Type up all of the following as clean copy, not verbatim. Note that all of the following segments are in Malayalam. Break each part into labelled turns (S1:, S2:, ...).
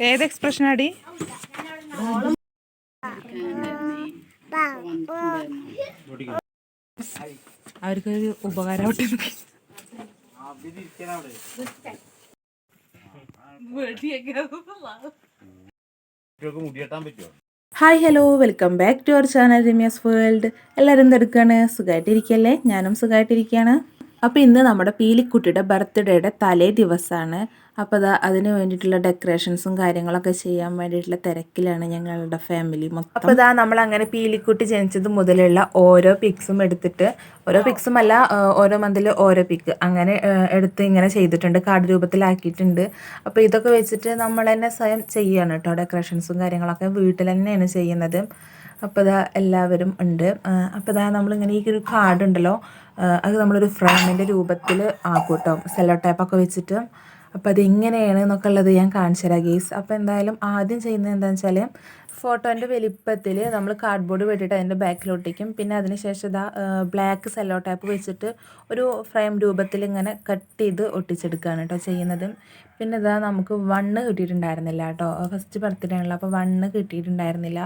S1: ഏത് എക്സ്പ്രഷൻ ആടി? അവർക്കൊരു ഉപകാരമാവട്ടെ. Hi hello, welcome back to our channel Ramya's world. എല്ലാവരും എന്തെടുക്കുകയാണ്? സുഖമായിട്ടിരിക്കുകയല്ലേ? ഞാനും സുഖമായിട്ടിരിക്കുകയാണ്. അപ്പോൾ ഇന്ന് നമ്മുടെ പീലിക്കുട്ടിയുടെ ബർത്ത്ഡേയുടെ തലേ ദിവസമാണ്. അപ്പോൾ അതിന് വേണ്ടിയിട്ടുള്ള ഡെക്കറേഷൻസും കാര്യങ്ങളൊക്കെ ചെയ്യാൻ വേണ്ടിയിട്ടുള്ള തിരക്കിലാണ് ഞങ്ങളുടെ ഫാമിലി മൊത്തം. അപ്പോൾ നമ്മൾ അങ്ങനെ പീലിക്കുട്ടി ജനിച്ചത് മുതലുള്ള ഓരോ പിക്സും എടുത്തിട്ട്, ഓരോ പിക്സും അല്ല, ഓരോ മന്തിൽ ഓരോ പിക്ക് അങ്ങനെ എടുത്ത് ഇങ്ങനെ ചെയ്തിട്ടുണ്ട്, കാർഡ് രൂപത്തിലാക്കിയിട്ടുണ്ട്. അപ്പോൾ ഇതൊക്കെ വെച്ചിട്ട് നമ്മൾ തന്നെ സ്വയം ചെയ്യുകയാണ് കേട്ടോ. ഡെക്കറേഷൻസും കാര്യങ്ങളൊക്കെ വീട്ടിൽ തന്നെയാണ് ചെയ്യുന്നത്. അപ്പോൾ എല്ലാവരും ഉണ്ട്. അപ്പോൾ നമ്മളിങ്ങനെ ഈ ഒരു കാർഡ് ഉണ്ടല്ലോ, അത് നമ്മളൊരു ഫ്രെയിമിൻ്റെ രൂപത്തിൽ ആക്കും കേട്ടോ, സെല്ലോ ടേപ്പൊക്കെ വെച്ചിട്ട്. അപ്പോൾ അതെങ്ങനെയാണ് എന്നൊക്കെ ഉള്ളത് ഞാൻ കാണിച്ചു തരാം ഗെയ്സ്. അപ്പോൾ എന്തായാലും ആദ്യം ചെയ്യുന്നത് എന്താണെന്ന് വെച്ചാൽ, ഫോട്ടോൻ്റെ വലിപ്പത്തിൽ നമ്മൾ കാർഡ്ബോർഡ് വെട്ടിയിട്ട് അതിൻ്റെ ബാക്കിലൊട്ടിക്കും. പിന്നെ അതിനുശേഷം ബ്ലാക്ക് സെല്ലോ ടേപ്പ് വെച്ചിട്ട് ഒരു ഫ്രെയിം രൂപത്തിൽ ഇങ്ങനെ കട്ട് ചെയ്ത് ഒട്ടിച്ചെടുക്കുകയാണ് കേട്ടോ ചെയ്യുന്നത്. പിന്നെ നമുക്ക് 1 കിട്ടിയിട്ടുണ്ടായിരുന്നില്ല കേട്ടോ, ഫസ്റ്റ് ബർത്ത്ഡേ ആണല്ലോ. അപ്പോൾ 1 കിട്ടിയിട്ടുണ്ടായിരുന്നില്ല.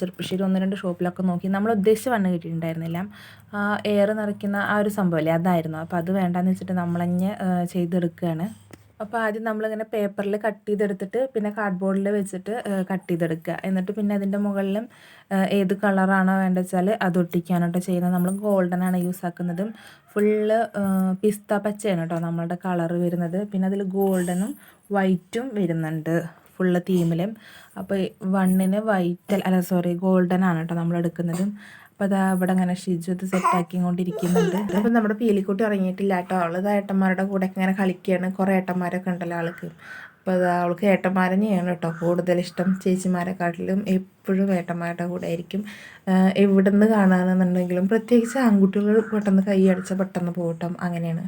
S1: ചെറുപ്പശ്ശേരി 1-2 ഷോപ്പിലൊക്കെ നോക്കി, നമ്മൾ ഉദ്ദേശിച്ച 1 കിട്ടിയിട്ടുണ്ടായിരുന്നില്ല. എയർ നിറയ്ക്കുന്ന ആ ഒരു സംഭവമല്ലേ, അതായിരുന്നു. അപ്പോൾ അത് വേണ്ടാന്ന് വെച്ചിട്ട് നമ്മളഞ്ഞ് ചെയ്തെടുക്കുകയാണ്. അപ്പോൾ ആദ്യം നമ്മളിങ്ങനെ പേപ്പറിൽ കട്ട് ചെയ്തെടുത്തിട്ട് പിന്നെ കാർഡ്ബോർഡിൽ വെച്ചിട്ട് കട്ട് ചെയ്തെടുക്കുക. എന്നിട്ട് പിന്നെ അതിൻ്റെ മുകളിലും ഏത് കളറാണോ വേണ്ടത് വെച്ചാൽ അത് ഒട്ടിക്കാനോട്ടോ ചെയ്യുന്നത്. നമ്മൾ ഗോൾഡനാണ് യൂസ് ആക്കുന്നത്. ഫുള്ള് പിസ്ത പച്ചയാണ് കേട്ടോ നമ്മളുടെ കളറ് വരുന്നത്. പിന്നെ അതിൽ ഗോൾഡനും വൈറ്റും വരുന്നുണ്ട് ഫുള്ള് തീമിലും. അപ്പോൾ 1-ന് ഗോൾഡനാണ് കേട്ടോ നമ്മൾ എടുക്കുന്നത്. അപ്പോൾ ഇവിടെ അങ്ങനെ ഷിജു ഇത് സെറ്റാക്കിക്കൊണ്ടിരിക്കുന്നുണ്ട്. അപ്പം നമ്മുടെ പീലിക്കുട്ടി ഇറങ്ങിയിട്ടില്ല കേട്ടോ. അവൾ ഏട്ടന്മാരുടെ കൂടെ ഇങ്ങനെ കളിക്കുകയാണ്. കുറേ ഏട്ടന്മാരൊക്കെ ഉണ്ടല്ലോ ആൾക്ക്. അപ്പോൾ അവൾക്ക് ഏട്ടന്മാരെ തന്നെയാണ് കേട്ടോ കൂടുതൽ ഇഷ്ടം. ചേച്ചിമാരെക്കാട്ടിലും എപ്പോഴും ഏട്ടന്മാരുടെ കൂടെ ആയിരിക്കും. എവിടെ നിന്ന് കാണാമെന്നുണ്ടെങ്കിലും, പ്രത്യേകിച്ച് ആൺകുട്ടികൾ പെട്ടെന്ന് കൈ അടിച്ചാൽ പെട്ടെന്ന് പോകട്ടോ, അങ്ങനെയാണ്.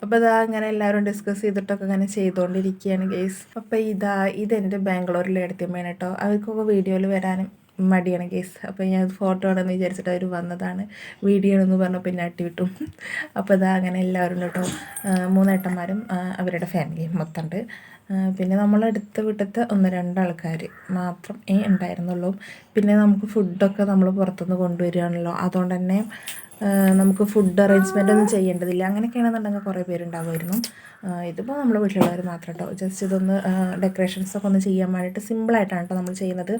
S1: അപ്പോൾ അങ്ങനെ എല്ലാവരും ഡിസ്കസ് ചെയ്തിട്ടൊക്കെ അങ്ങനെ ചെയ്തുകൊണ്ടിരിക്കുകയാണ് ഗെയ്സ്. അപ്പോൾ ഇതെൻ്റെ ബാംഗ്ലൂരിലെ എടുത്തമ്മയാണ് കേട്ടോ. അവർക്കൊക്കെ വീഡിയോയിൽ വരാനും മടിയാണ് ഗെയ്സ്. അപ്പോൾ ഞാൻ ഫോട്ടോ ആണെന്ന് വിചാരിച്ചിട്ട് അവർ വന്നതാണ്. വീഡിയോ ആണെന്ന് പറഞ്ഞപ്പോൾ പിന്നെ വിട്ടു. അപ്പോൾ അങ്ങനെ എല്ലാവരും കേട്ടോ, 3 ഏട്ടന്മാരും അവരുടെ ഫാമിലിയും മൊത്തമുണ്ട്. പിന്നെ നമ്മളെടുത്ത വീട്ടിലത്തെ 1-2 ആൾക്കാർ മാത്രമേ ഉണ്ടായിരുന്നുള്ളൂ. പിന്നെ നമുക്ക് ഫുഡൊക്കെ നമ്മൾ പുറത്തുനിന്ന് കൊണ്ടുവരികയാണല്ലോ, അതുകൊണ്ട് തന്നെ നമുക്ക് ഫുഡ് അറേഞ്ച്മെൻ്റ് ഒന്നും ചെയ്യേണ്ടതില്ല. അങ്ങനെയൊക്കെയാണെന്നുണ്ടെങ്കിൽ കുറേ പേരുണ്ടാകുമായിരുന്നു. ഇതിപ്പോൾ നമ്മുടെ വീട്ടിലുള്ളവർ മാത്രം കേട്ടോ. ജസ്റ്റ് ഇതൊന്ന് ഡെക്കറേഷൻസൊക്കെ ഒന്ന് ചെയ്യാൻ വേണ്ടിയിട്ട് സിമ്പിളായിട്ടാണ് കേട്ടോ നമ്മൾ ചെയ്യുന്നത്.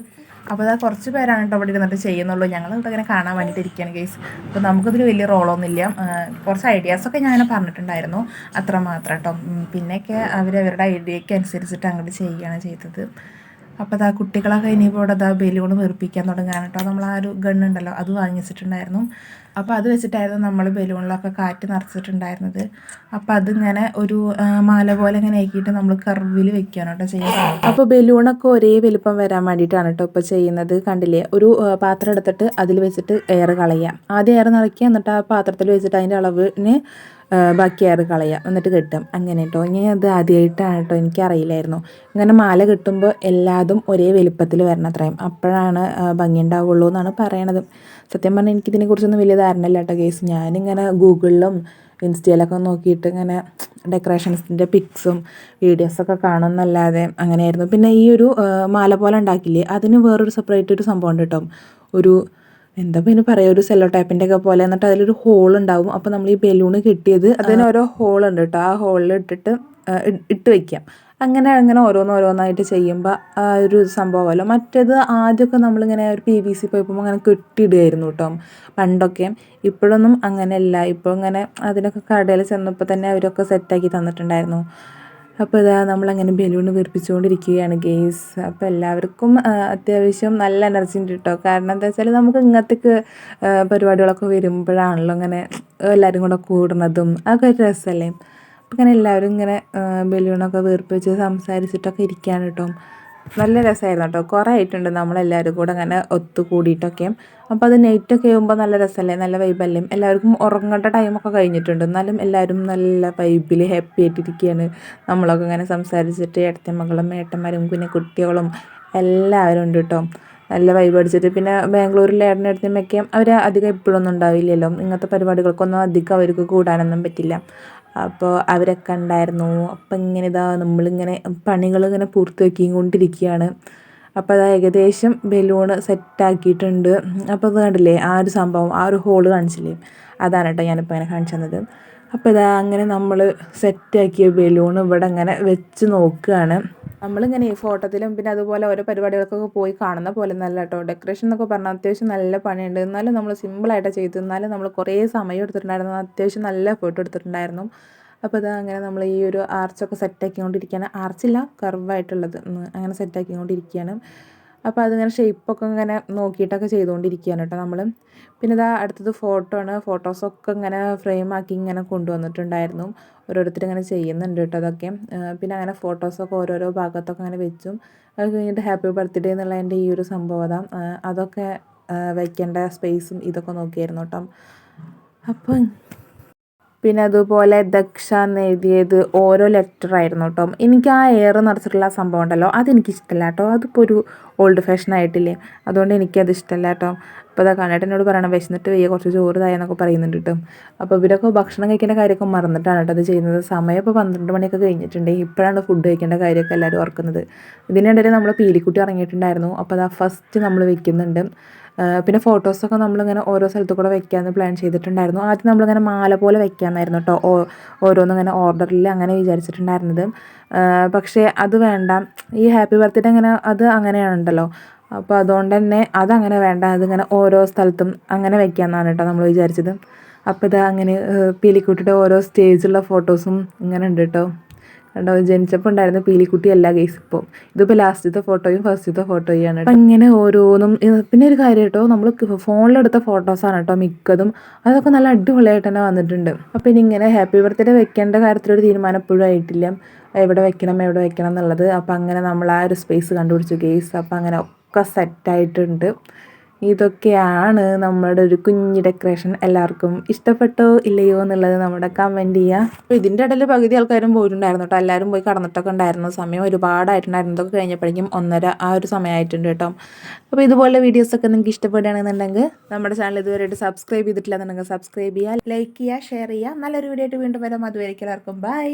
S1: അപ്പോൾ കുറച്ച് പേരാണ് കേട്ടോ ഇവിടെ ഇരുന്നിട്ട് ചെയ്യുന്നുള്ളൂ. ഞങ്ങളിവിടെ ഇങ്ങനെ കാണാൻ വേണ്ടിയിട്ട് ഇരിക്കുകയാണ് ഗെയ്സ്. അപ്പോൾ നമുക്കിതിൽ വലിയ റോളൊന്നുമില്ല. കുറച്ച് ഐഡിയാസൊക്കെ ഞാൻ പറഞ്ഞിട്ടുണ്ടായിരുന്നു, അത്രമാത്രം കേട്ടോ. പിന്നെയൊക്കെ അവരവരുടെ ഐഡിയയ്ക്ക് അനുസരിച്ചിട്ട് അങ്ങോട്ട് ചെയ്യുകയാണ് ചെയ്തത്. അപ്പോൾ കുട്ടികളൊക്കെ ഇനിയിപ്പോൾ ഇവിടെ ബലൂൺ വീർപ്പിക്കാൻ തുടങ്ങാൻ കേട്ടോ. നമ്മൾ ആ ഒരു ഗണ്ണുണ്ടല്ലോ, അത് വാങ്ങിച്ചിട്ടുണ്ടായിരുന്നു. അപ്പോൾ അത് വെച്ചിട്ടായിരുന്നു നമ്മൾ ബലൂണിലൊക്കെ കാറ്റ് നിറച്ചിട്ടുണ്ടായിരുന്നത്. അപ്പോൾ അതിങ്ങനെ ഒരു മാല പോലെ ഇങ്ങനെ ആക്കിയിട്ട് നമ്മൾ കർവിൽ വെക്കുകയാണ് കേട്ടോ ചെയ്യുന്നത്. അപ്പോൾ ബലൂണൊക്കെ ഒരേ വലുപ്പം വരാൻ വേണ്ടിയിട്ടാണ് കേട്ടോ ഇപ്പോൾ ചെയ്യുന്നത്. കണ്ടില്ലേ, ഒരു പാത്രം എടുത്തിട്ട് അതിൽ വെച്ചിട്ട് എയർ കളയുക. ആദ്യം എയർ നിറയ്ക്കുക, എന്നിട്ട് ആ പാത്രത്തിൽ വെച്ചിട്ട് അതിൻ്റെ അളവിന് ബാക്കി എയർ കളയുക, എന്നിട്ട് കെട്ടും. അങ്ങനെ കേട്ടോ. ഇനി അത് ആദ്യമായിട്ടാണ് കേട്ടോ, എനിക്കറിയില്ലായിരുന്നു. ഇങ്ങനെ മാല കെട്ടുമ്പോൾ എല്ലാതും ഒരേ വലുപ്പത്തിൽ വരണം അത്രയും, അപ്പോഴാണ് ഭംഗി ഉണ്ടാവുള്ളൂ എന്നാണ് പറയണത്. സത്യം പറഞ്ഞാൽ എനിക്കിതിനെക്കുറിച്ചൊന്നും വലിയ ധാരണയില്ല കേട്ടോ കേസ്. ഞാനിങ്ങനെ ഗൂഗിളിലും ഇൻസ്റ്റയിലൊക്കെ നോക്കിയിട്ട് ഇങ്ങനെ ഡെക്കറേഷൻസിൻ്റെ പിക്സും വീഡിയോസൊക്കെ കാണുമെന്നല്ലാതെ അങ്ങനെയായിരുന്നു. പിന്നെ ഈ ഒരു മാല പോലെ ഉണ്ടാക്കില്ലേ, അതിന് വേറൊരു സെപ്പറേറ്റ് ഒരു സംഭവം ഉണ്ട് കേട്ടോ. ഒരു എന്താ പിന്നെ പറയുക, ഒരു സെല്ലോ ടൈപ്പിൻ്റെ ഒക്കെ പോലെ. എന്നിട്ട് അതിലൊരു ഹോൾ ഉണ്ടാവും. അപ്പോൾ നമ്മൾ ഈ ബലൂണ് കിട്ടിയത് അതിന് ഓരോ ഹോളുണ്ട് കേട്ടോ. ആ ഹോളിൽ ഇട്ട് വയ്ക്കാം. അങ്ങനെ ഓരോന്നായിട്ട് ചെയ്യുമ്പോൾ ആ ഒരു സംഭവമല്ലോ. മറ്റേത് ആദ്യമൊക്കെ നമ്മളിങ്ങനെ ഒരു PVC പൈപ്പുമ്പോൾ അങ്ങനെ കെട്ടിയിടുകയായിരുന്നു കേട്ടോ പണ്ടൊക്കെ. ഇപ്പോഴൊന്നും അങ്ങനെയല്ല. ഇപ്പോൾ ഇങ്ങനെ അതിനൊക്കെ കടയിൽ ചെന്നപ്പോൾ തന്നെ അവരൊക്കെ സെറ്റാക്കി തന്നിട്ടുണ്ടായിരുന്നു. അപ്പോൾ നമ്മളങ്ങനെ ബലൂൺ വീർപ്പിച്ചുകൊണ്ടിരിക്കുകയാണ് ഗെയ്സ്. അപ്പോൾ എല്ലാവർക്കും അത്യാവശ്യം നല്ല എനർജി ഉണ്ട് കേട്ടോ. കാരണം എന്താ വെച്ചാൽ നമുക്ക് ഇങ്ങനത്തേക്ക് പരിപാടികളൊക്കെ വരുമ്പോഴാണല്ലോ ഇങ്ങനെ എല്ലാവരും കൂടെ കൂടുന്നതും അതൊക്കെ ഒരു രസമല്ലേ. അപ്പോൾ ഇങ്ങനെ എല്ലാവരും ഇങ്ങനെ ബലൂണൊക്കെ വീർപ്പിച്ച് സംസാരിച്ചിട്ടൊക്കെ ഇരിക്കുകയാണ് കേട്ടോ. നല്ല രസമായിരുന്നു കേട്ടോ. കുറേ ആയിട്ടുണ്ട് നമ്മളെല്ലാവരും കൂടെ അങ്ങനെ ഒത്തുകൂടിയിട്ടൊക്കെ. അപ്പോൾ അത് നൈറ്റൊക്കെ ആകുമ്പോൾ നല്ല രസമല്ലേ, നല്ല വൈബല്ലേ. എല്ലാവർക്കും ഉറങ്ങേണ്ട ടൈമൊക്കെ കഴിഞ്ഞിട്ടുണ്ട്, എന്നാലും എല്ലാവരും നല്ല വൈബിൽ ഹാപ്പി ആയിട്ടിരിക്കുകയാണ്. നമ്മളൊക്കെ ഇങ്ങനെ സംസാരിച്ചിട്ട് ഏട്ടത്തിയമ്മകളും ഏട്ടന്മാരും പിന്നെ കുട്ടികളും എല്ലാവരും ഉണ്ട് കേട്ടോ. നല്ല വൈബ് അടിച്ചിട്ട്. പിന്നെ ബാംഗ്ലൂരിലെ ഏട്ടനേട്ടത്തിയമ്മയൊക്കെ അവർ അധികം എപ്പോഴൊന്നും ഉണ്ടാവില്ലല്ലോ, ഇങ്ങനത്തെ പരിപാടികൾക്കൊന്നും അധികം അവർക്ക് കൂടാനൊന്നും പറ്റില്ല. അപ്പോൾ അവരൊക്കെ ഉണ്ടായിരുന്നു. അപ്പം ഇങ്ങനെ നമ്മളിങ്ങനെ പണികളിങ്ങനെ പൂർത്തിയാക്കിക്കൊണ്ടിരിക്കുകയാണ്. അപ്പോൾ അത് ഏകദേശം ബലൂൺ സെറ്റാക്കിയിട്ടുണ്ട്. അപ്പോൾ അത് കണ്ടില്ലേ, ആ ഒരു സംഭവം, ആ ഒരു ഹോള് കാണിച്ചില്ലേ, അതാണ് കേട്ടോ ഞാനിപ്പോൾ ഇങ്ങനെ കാണിച്ചു തന്നത്. അപ്പോൾ ഇതാ അങ്ങനെ നമ്മൾ സെറ്റാക്കിയ ബലൂൺ ഇവിടെ ഇങ്ങനെ വെച്ച് നോക്കുകയാണ്. നമ്മളിങ്ങനെ ഈ ഫോട്ടോത്തിലും പിന്നെ അതുപോലെ ഓരോ പരിപാടികൾക്കൊക്കെ പോയി കാണുന്ന പോലെ നല്ല കേട്ടോ. ഡെക്കറേഷൻ എന്നൊക്കെ പറഞ്ഞാൽ അത്യാവശ്യം നല്ല പണിയുണ്ട്. എന്നാലും നമ്മൾ സിമ്പിളായിട്ടാണ് ചെയ്ത്, എന്നാലും നമ്മൾ കുറേ സമയം എടുത്തിട്ടുണ്ടായിരുന്നു, അത്യാവശ്യം നല്ല എഫേർട്ട് എടുത്തിട്ടുണ്ടായിരുന്നു. അപ്പോൾ ഇതാ അങ്ങനെ നമ്മൾ ഈ ഒരു ആർച്ചൊക്കെ സെറ്റാക്കിക്കൊണ്ടിരിക്കുകയാണ്. ആർച്ചില്ല, കർവായിട്ടുള്ളത് അങ്ങനെ സെറ്റാക്കിക്കൊണ്ടിരിക്കുകയാണ്. അപ്പോൾ അതിങ്ങനെ ഷേപ്പൊക്കെ ഇങ്ങനെ നോക്കിയിട്ടൊക്കെ ചെയ്തുകൊണ്ടിരിക്കുകയാണ് കേട്ടോ നമ്മൾ. പിന്നെ ഇതാ അടുത്തത് ഫോട്ടോ ആണ്. ഫോട്ടോസൊക്കെ ഇങ്ങനെ ഫ്രെയിമാക്കി ഇങ്ങനെ കൊണ്ടുവന്നിട്ടുണ്ടായിരുന്നു. ഓരോരുത്തർ ഇങ്ങനെ ചെയ്യുന്നുണ്ട് കേട്ടോ അതൊക്കെ. പിന്നെ അങ്ങനെ ഫോട്ടോസൊക്കെ ഓരോരോ ഭാഗത്തൊക്കെ അങ്ങനെ വെച്ചും അത് കഴിഞ്ഞിട്ട് ഹാപ്പി ബർത്ത്ഡേ എന്നുള്ളതിൻ്റെ ഈ ഒരു സംഭവം അതൊക്കെ വയ്ക്കേണ്ട സ്പേസും ഇതൊക്കെ നോക്കിയായിരുന്നു കേട്ടോ. അപ്പം പിന്നെ അതുപോലെ ദക്ഷ എന്ന് എഴുതിയത് ഓരോ ലെറ്റർ ആയിരുന്നു കേട്ടോ. എനിക്ക് ആ എയർ നിറച്ചിട്ടുള്ള സംഭവം ഉണ്ടല്ലോ, അതെനിക്കിഷ്ടമല്ല കേട്ടോ. അതിപ്പോൾ ഒരു ഓൾഡ് ഫാഷൻ ആയിട്ടില്ലേ, അതുകൊണ്ട് എനിക്കത് ഇഷ്ടമല്ല കേട്ടോ. അപ്പോൾ അതാ കണ്ടിട്ട് എന്നോട് പറയണം വിശന്നിട്ട് വയ്യ, കുറച്ച് ചോറ് തായെന്നൊക്കെ പറയുന്നുണ്ട് കേട്ടോ. അപ്പോൾ ഇവരൊക്കെ ഭക്ഷണം കഴിക്കേണ്ട കാര്യമൊക്കെ മറന്നിട്ടാണ് കേട്ടോ അത് ചെയ്യുന്നത്. സമയം ഇപ്പോൾ 12 മണിയൊക്കെ കഴിഞ്ഞിട്ടുണ്ട്. ഇപ്പോഴാണ് ഫുഡ് കഴിക്കേണ്ട കാര്യമൊക്കെ എല്ലാവരും ഓർക്കുന്നത്. ഇതിനിടയിൽ നമ്മൾ പീലിക്കുട്ടി ഇറങ്ങിയിട്ടുണ്ടായിരുന്നു. അപ്പോൾ അതാ ഫസ്റ്റ് നമ്മൾ വെക്കുന്നുണ്ട്. പിന്നെ ഫോട്ടോസൊക്കെ നമ്മളിങ്ങനെ ഓരോ സ്ഥലത്തു കൂടെ വെക്കാമെന്ന് പ്ലാൻ ചെയ്തിട്ടുണ്ടായിരുന്നു. ആദ്യം നമ്മളിങ്ങനെ മാല പോലെ വെക്കാമെന്നായിരുന്നു കേട്ടോ, ഓരോന്നിങ്ങനെ ഓർഡറിൽ അങ്ങനെ വിചാരിച്ചിട്ടുണ്ടായിരുന്നത്. പക്ഷേ അത് വേണ്ട, ഈ ഹാപ്പി ബർത്ത്ഡേ അങ്ങനെ അത് അങ്ങനെയാണുണ്ടല്ലോ. അപ്പോൾ അതുകൊണ്ട് തന്നെ അതങ്ങനെ വേണ്ട, അതിങ്ങനെ ഓരോ സ്ഥലത്തും അങ്ങനെ വെക്കാമെന്നാണ് കേട്ടോ നമ്മൾ വിചാരിച്ചത്. അപ്പോൾ ഇത് അങ്ങനെ പീലിക്കുട്ടിയുടെ ഓരോ സ്റ്റേജുള്ള ഫോട്ടോസും ഇങ്ങനെ ഉണ്ട് കേട്ടോ. കണ്ടോ, ജനിച്ചപ്പോൾ ഉണ്ടായിരുന്ന പീലിക്കുട്ടി അല്ല ഗൈസ് ഇപ്പോൾ. ഇതിപ്പോൾ ലാസ്റ്റത്തെ ഫോട്ടോയും ഫസ്റ്റത്തെ ഫോട്ടോയാണ്. അപ്പം ഇങ്ങനെ ഓരോന്നും. പിന്നെ ഒരു കാര്യം കേട്ടോ, നമ്മൾ ഫോണിലെടുത്ത ഫോട്ടോസാണ് കേട്ടോ മിക്കതും. അതൊക്കെ നല്ല അടിപൊളിയായിട്ട് തന്നെ വന്നിട്ടുണ്ട്. അപ്പം ഇനി ഇങ്ങനെ ഹാപ്പി ബർത്ത്ഡേ വെക്കേണ്ട കാര്യത്തിലൊരു തീരുമാനം എപ്പോഴും ആയിട്ടില്ല, എവിടെ വെക്കണം എന്നുള്ളത്. അപ്പം അങ്ങനെ നമ്മൾ ആ ഒരു സ്പേസ് കണ്ടുപിടിച്ചു ഗൈസ്. അപ്പം അങ്ങനെ ഒക്കെ സെറ്റായിട്ടുണ്ട്. ഇതൊക്കെയാണ് നമ്മുടെ ഒരു കുഞ്ഞ് ഡെക്കറേഷൻ. എല്ലാവർക്കും ഇഷ്ടപ്പെട്ടോ ഇല്ലയോ എന്നുള്ളത് നമ്മുടെ കമൻറ്റ് ചെയ്യുക. അപ്പോൾ ഇതിൻ്റെ ഇടയിൽ പകുതി ആൾക്കാരും പോയിട്ടുണ്ടായിരുന്നു കേട്ടോ. എല്ലാവരും പോയി കടന്നിട്ടൊക്കെ ഉണ്ടായിരുന്നു. സമയം ഒരുപാടായിട്ടുണ്ടായിരുന്നു. ഇതൊക്കെ കഴിഞ്ഞപ്പോഴേക്കും 1:30 ആ ഒരു സമയമായിട്ടുണ്ട് കേട്ടോ. അപ്പോൾ ഇതുപോലെ വീഡിയോസൊക്കെ നിങ്ങൾക്ക് ഇഷ്ടപ്പെടുകയാണെന്നുണ്ടെങ്കിൽ നമ്മുടെ ചാനൽ ഇതുവരെയായിട്ട് സബ്സ്ക്രൈബ് ചെയ്തിട്ടില്ല എന്നുണ്ടെങ്കിൽ സബ്സ്ക്രൈബ് ചെയ്യുക, ലൈക്ക് ചെയ്യുക, ഷെയർ ചെയ്യുക. നല്ലൊരു വീഡിയോ ആയിട്ട് വീണ്ടും വരാം. അതുവരേക്കും എല്ലാവർക്കും ബൈ.